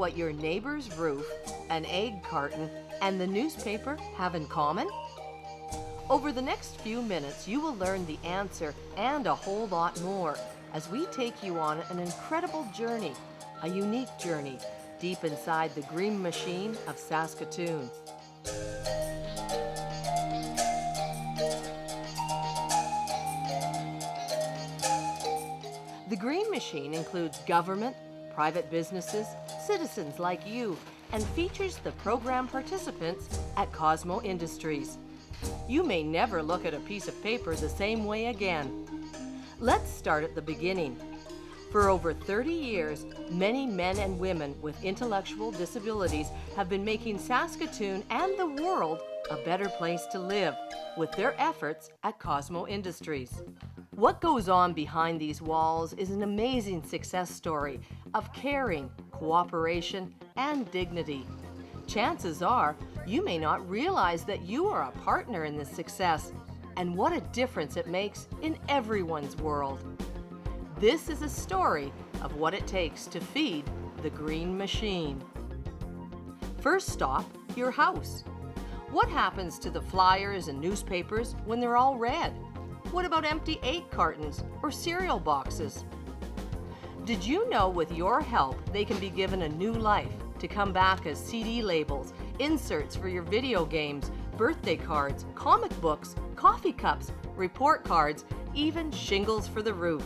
what your neighbor's roof, an egg carton, and the newspaper have in common? Over the next few minutes, you will learn the answer and a whole lot more as we take you on an incredible journey, a unique journey, deep inside the green machine of Saskatoon. The green machine includes government, private businesses, citizens like you, and features the program participants at Cosmo Industries. You may never look at a piece of paper the same way again. Let's start at the beginning. For over 30 years, many men and women with intellectual disabilities have been making Saskatoon and the world a better place to live with their efforts at Cosmo Industries. What goes on behind these walls is an amazing success story of caring, cooperation, and dignity. Chances are, you may not realize that you are a partner in this success and what a difference it makes in everyone's world. This is a story of what it takes to feed the green machine. First stop, your house. What happens to the flyers and newspapers when they're all red? What about empty egg cartons or cereal boxes? Did you know with your help they can be given a new life to come back as CD labels, inserts for your video games, birthday cards, comic books, coffee cups, report cards, even shingles for the roof?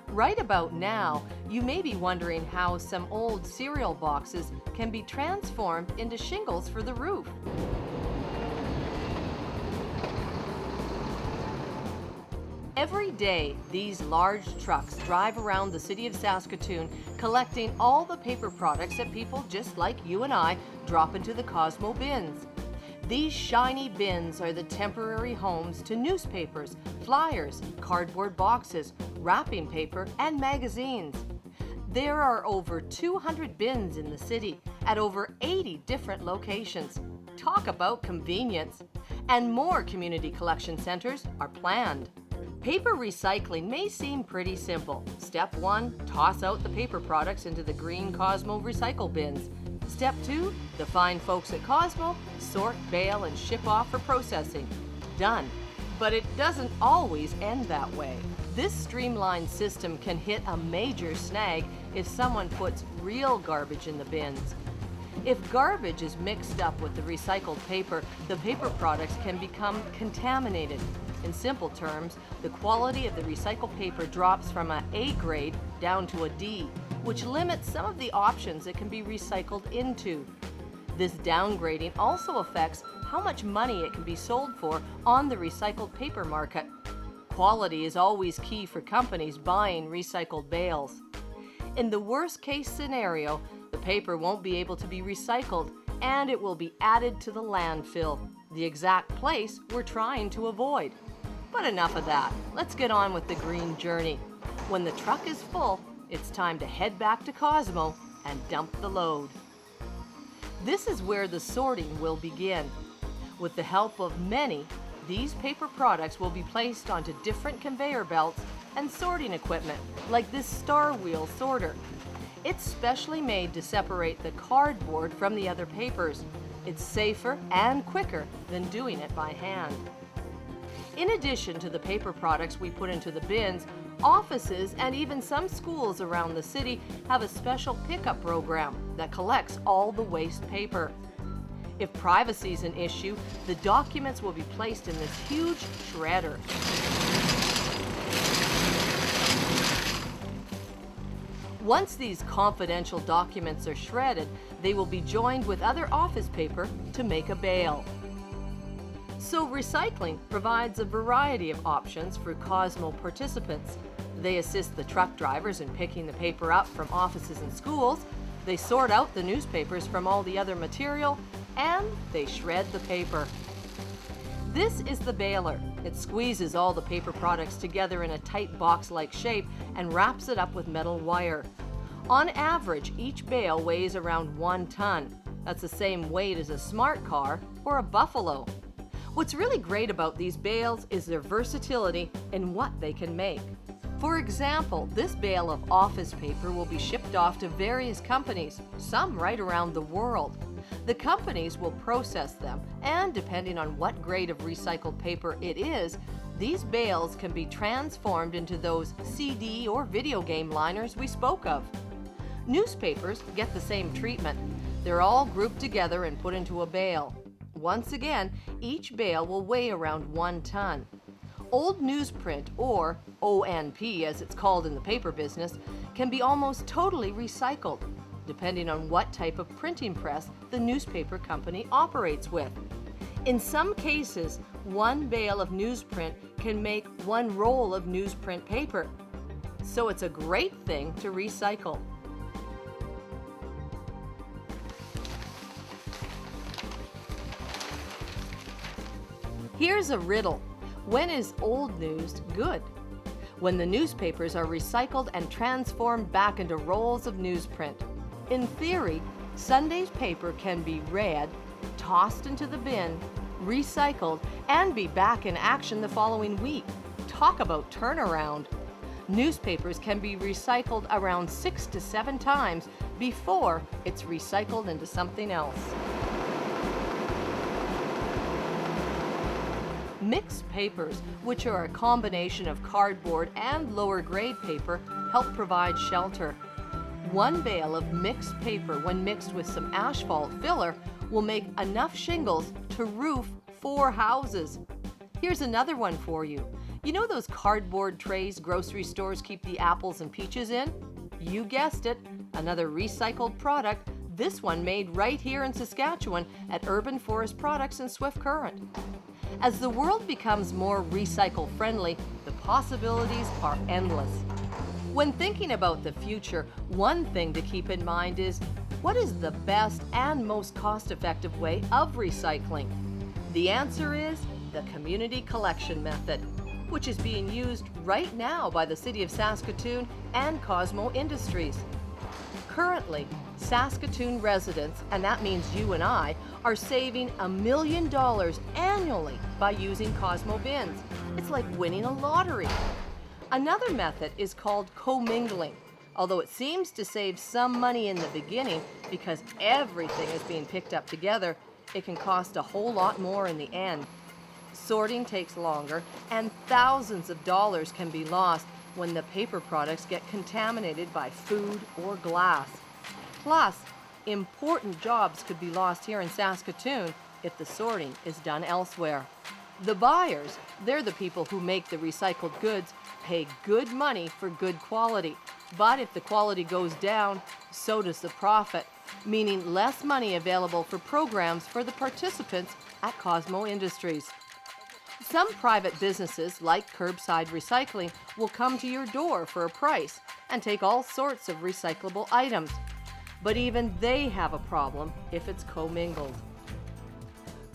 Right about now, you may be wondering how some old cereal boxes can be transformed into shingles for the roof. Every day, these large trucks drive around the city of Saskatoon collecting all the paper products that people just like you and I drop into the Cosmo bins. These shiny bins are the temporary homes to newspapers, flyers, cardboard boxes, wrapping paper, and magazines. There are over 200 bins in the city at over 80 different locations. Talk about convenience! And more community collection centers are planned. Paper recycling may seem pretty simple. Step 1, toss out the paper products into the green Cosmo recycle bins. Step 2, the fine folks at Cosmo sort, bale, and ship off for processing. Done. But it doesn't always end that way. This streamlined system can hit a major snag if someone puts real garbage in the bins. If garbage is mixed up with the recycled paper, the paper products can become contaminated. In simple terms, the quality of the recycled paper drops from an A grade down to a D, which limits some of the options it can be recycled into. This downgrading also affects how much money it can be sold for on the recycled paper market. Quality is always key for companies buying recycled bales. In the worst case scenario, the paper won't be able to be recycled and it will be added to the landfill, the exact place we're trying to avoid. But enough of that. Let's get on with the green journey. When the truck is full, it's time to head back to Cosmo and dump the load. This is where the sorting will begin. With the help of many, these paper products will be placed onto different conveyor belts and sorting equipment, like this Star Wheel sorter. It's specially made to separate the cardboard from the other papers. It's safer and quicker than doing it by hand. In addition to the paper products we put into the bins, offices and even some schools around the city have a special pickup program that collects all the waste paper. If privacy is an issue, the documents will be placed in this huge shredder. Once these confidential documents are shredded, they will be joined with other office paper to make a bale. So recycling provides a variety of options for Cosmo participants. They assist the truck drivers in picking the paper up from offices and schools, they sort out the newspapers from all the other material, and they shred the paper. This is the baler. It squeezes all the paper products together in a tight box-like shape and wraps it up with metal wire. On average, each bale weighs around 1 ton. That's the same weight as a smart car or a buffalo. What's really great about these bales is their versatility in what they can make. For example, this bale of office paper will be shipped off to various companies, some right around the world. The companies will process them, and depending on what grade of recycled paper it is, these bales can be transformed into those CD or video game liners we spoke of. Newspapers get the same treatment. They're all grouped together and put into a bale. Once again, each bale will weigh around 1 ton. Old newsprint, or ONP as it's called in the paper business, can be almost totally recycled, depending on what type of printing press the newspaper company operates with. In some cases, one bale of newsprint can make 1 roll of newsprint paper. So it's a great thing to recycle. Here's a riddle. When is old news good? When the newspapers are recycled and transformed back into rolls of newsprint. In theory, Sunday's paper can be read, tossed into the bin, recycled, and be back in action the following week. Talk about turnaround. Newspapers can be recycled around 6 to 7 times before it's recycled into something else. Mixed papers, which are a combination of cardboard and lower grade paper, help provide shelter. 1 bale of mixed paper, when mixed with some asphalt filler, will make enough shingles to roof 4 houses. Here's another one for you. You know those cardboard trays grocery stores keep the apples and peaches in? You guessed it, another recycled product, this one made right here in Saskatchewan at Urban Forest Products in Swift Current. As the world becomes more recycle friendly, the possibilities are endless. When thinking about the future, one thing to keep in mind is, what is the best and most cost-effective way of recycling? The answer is the community collection method, which is being used right now by the City of Saskatoon and Cosmo Industries. Currently, Saskatoon residents, and that means you and I, are saving $1 million annually by using Cosmo bins. It's like winning a lottery. Another method is called commingling, although it seems to save some money in the beginning because everything is being picked up together. It can cost a whole lot more in the end. Sorting takes longer, and thousands of dollars can be lost when the paper products get contaminated by food or glass. Plus, important jobs could be lost here in Saskatoon if the sorting is done elsewhere. The buyers, they're the people who make the recycled goods, pay good money for good quality. But if the quality goes down, so does the profit, meaning less money available for programs for the participants at Cosmo Industries. Some private businesses, like curbside recycling, will come to your door for a price and take all sorts of recyclable items. But even they have a problem if it's commingled.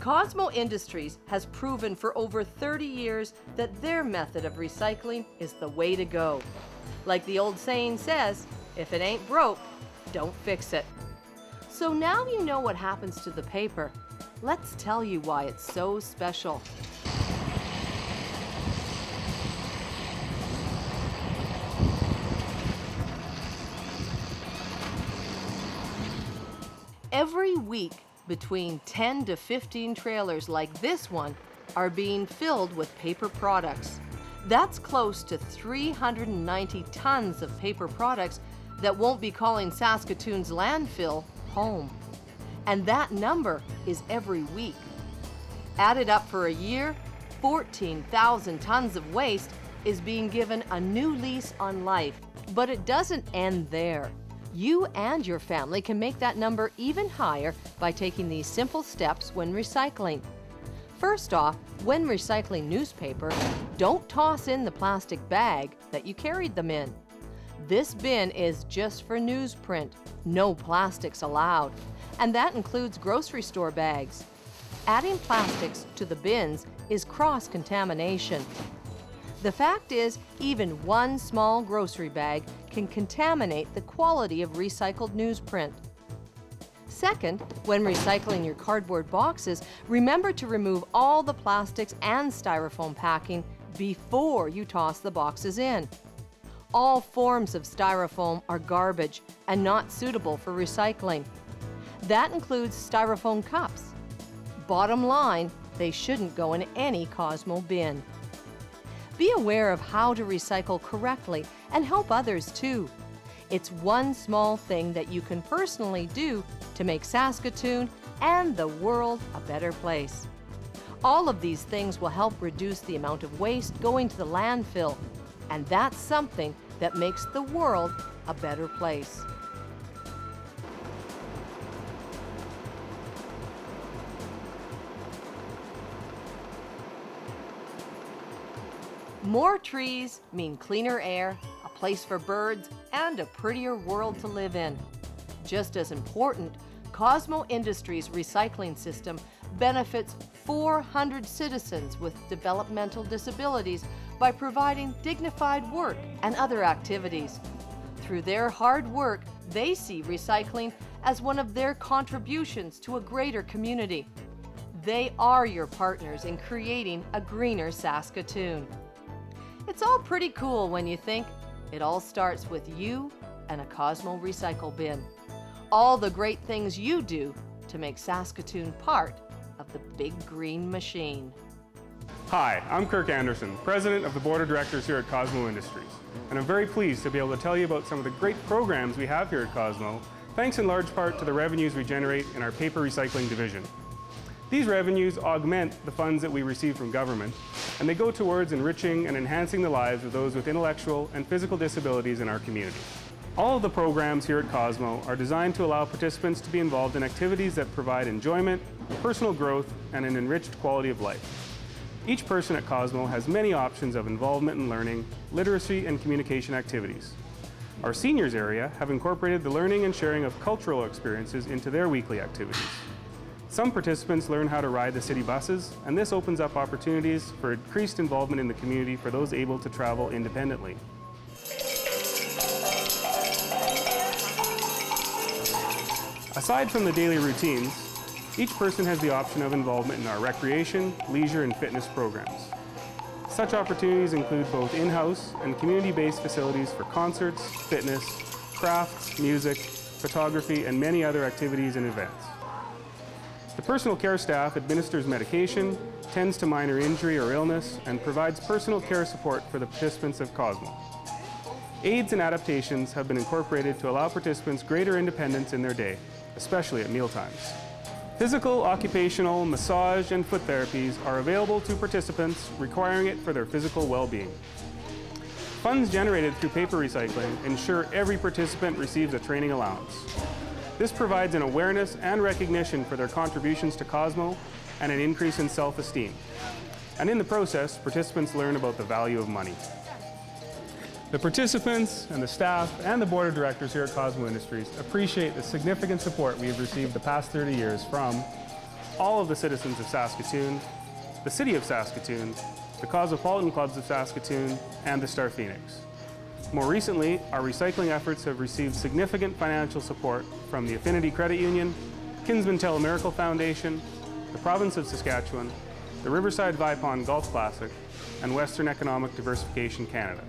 Cosmo Industries has proven for over 30 years that their method of recycling is the way to go. Like the old saying says, if it ain't broke, don't fix it. So now you know what happens to the paper. Let's tell you why it's so special. Every week, between 10 to 15 trailers like this one are being filled with paper products. That's close to 390 tons of paper products that won't be calling Saskatoon's landfill home. And that number is every week. Added up for a year, 14,000 tons of waste is being given a new lease on life. But it doesn't end there. You and your family can make that number even higher by taking these simple steps when recycling. First off, when recycling newspaper, don't toss in the plastic bag that you carried them in. This bin is just for newsprint, no plastics allowed, and that includes grocery store bags. Adding plastics to the bins is cross-contamination. The fact is, even one small grocery bag can contaminate the quality of recycled newsprint. Second, when recycling your cardboard boxes, remember to remove all the plastics and styrofoam packing before you toss the boxes in. All forms of styrofoam are garbage and not suitable for recycling. That includes styrofoam cups. Bottom line, they shouldn't go in any Cosmo bin. Be aware of how to recycle correctly and help others too. It's one small thing that you can personally do to make Saskatoon and the world a better place. All of these things will help reduce the amount of waste going to the landfill, and that's something that makes the world a better place. More trees mean cleaner air, a place for birds, and a prettier world to live in. Just as important, Cosmo Industries' recycling system benefits 400 citizens with developmental disabilities by providing dignified work and other activities. Through their hard work, they see recycling as one of their contributions to a greater community. They are your partners in creating a greener Saskatoon. It's all pretty cool when you think it all starts with you and a Cosmo recycle bin. All the great things you do to make Saskatoon part of the big green machine. Hi, I'm Kirk Anderson, President of the Board of Directors here at Cosmo Industries, and I'm very pleased to be able to tell you about some of the great programs we have here at Cosmo, thanks in large part to the revenues we generate in our paper recycling division. These revenues augment the funds that we receive from government, and they go towards enriching and enhancing the lives of those with intellectual and physical disabilities in our community. All of the programs here at Cosmo are designed to allow participants to be involved in activities that provide enjoyment, personal growth, and an enriched quality of life. Each person at Cosmo has many options of involvement in learning, literacy, and communication activities. Our seniors area have incorporated the learning and sharing of cultural experiences into their weekly activities. Some participants learn how to ride the city buses, and this opens up opportunities for increased involvement in the community for those able to travel independently. Aside from the daily routines, each person has the option of involvement in our recreation, leisure, and fitness programs. Such opportunities include both in-house and community-based facilities for concerts, fitness, crafts, music, photography, and many other activities and events. The personal care staff administers medication, tends to minor injury or illness, and provides personal care support for the participants of Cosmo. Aids and adaptations have been incorporated to allow participants greater independence in their day, especially at mealtimes. Physical, occupational, massage, and foot therapies are available to participants requiring it for their physical well-being. Funds generated through paper recycling ensure every participant receives a training allowance. This provides an awareness and recognition for their contributions to Cosmo and an increase in self-esteem. And in the process, participants learn about the value of money. The participants and the staff and the board of directors here at Cosmo Industries appreciate the significant support we have received the past 30 years from all of the citizens of Saskatoon, the City of Saskatoon, the Cosmopolitan Clubs of Saskatoon, and the Star Phoenix. More recently, our recycling efforts have received significant financial support from the Affinity Credit Union, Kinsman Telemiracle Foundation, the Province of Saskatchewan, the Riverside Vipon Golf Classic, and Western Economic Diversification Canada.